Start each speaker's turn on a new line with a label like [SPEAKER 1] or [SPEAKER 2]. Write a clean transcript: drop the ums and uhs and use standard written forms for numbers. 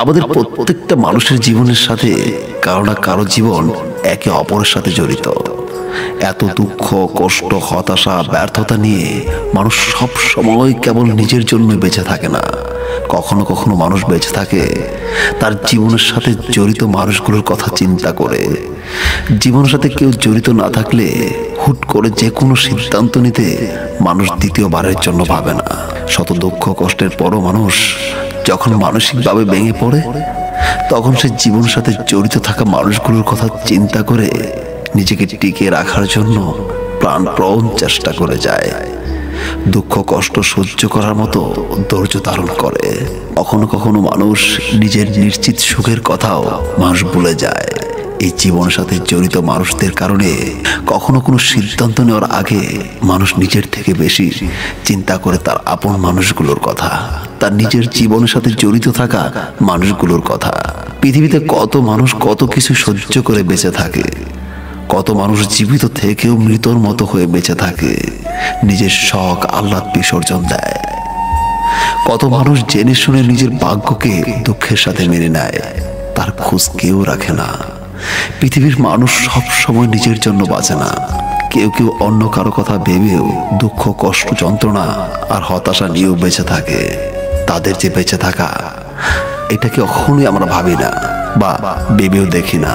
[SPEAKER 1] আমাদের প্রত্যেকটা মানুষের জীবনের সাথে কারো না কারো জীবন একে অপরের সাথে জড়িত। এত দুঃখ, কষ্ট, হতাশা, ব্যর্থতা নিয়ে মানুষ সব সময় কেবল নিজের জন্য বেঁচে থাকে না। কখনো কখনো মানুষ বেঁচে থাকে তার জীবনের সাথে জড়িত মানুষগুলোর কথা চিন্তা করে। জীবনের সাথে কেউ জড়িত না থাকলে হুট করে যে কোনো সিদ্ধান্ত নিতে মানুষ দ্বিতীয়বারের জন্য ভাবে না। শত দুঃখ কষ্টের পরও মানুষ যখন মানসিকভাবে ভেঙে পড়ে, তখন সে জীবনের সাথে জড়িত থাকা মানুষগুলোর কথা চিন্তা করে নিজেকে টিকিয়ে রাখার জন্য প্রাণপণ চেষ্টা করে যায়। দুঃখ কষ্ট সহ্য করার মতো ধৈর্য ধারণ করে। কখনো কখনো মানুষ নিজের নিশ্চিত সুখের কথাও মানুষ ভুলে যায়। এই জীবনের সাথে জড়িত মানুষদের কারণে কখনো কোনো সিদ্ধান্ত নেওয়ার আগে মানুষ নিজের থেকে বেশি চিন্তা করে তার আপন মানুষগুলোর কথা, তার নিজের জীবনের সাথে জড়িত থাকা মানুষগুলোর কথা। পৃথিবীতে কত মানুষ কত কিছু সহ্য করে বেঁচে থাকে, কত মানুষ জীবিত থেকেও মৃতর মতো হয়ে বেঁচে থাকে, নিজের শখ আহ্লাদ বিসর্জন দেয়। কত মানুষ জেনে শুনে নিজের ভাগ্যকে দুঃখের সাথে মেনে নেয়, তার খোঁজ কেউ রাখে না। পৃথিবীর মানুষ সব সময় নিজের জন্য বাঁচে না। কেউ কেউ অন্য কারো কথা ভেবেও দুঃখ কষ্ট যন্ত্রণা আর হতাশা নিয়েও বেঁচে থাকে। তাদের যে বেঁচে থাকা, এটাকে কখনোই আমরা ভাবি না বা ভেবেও দেখি না।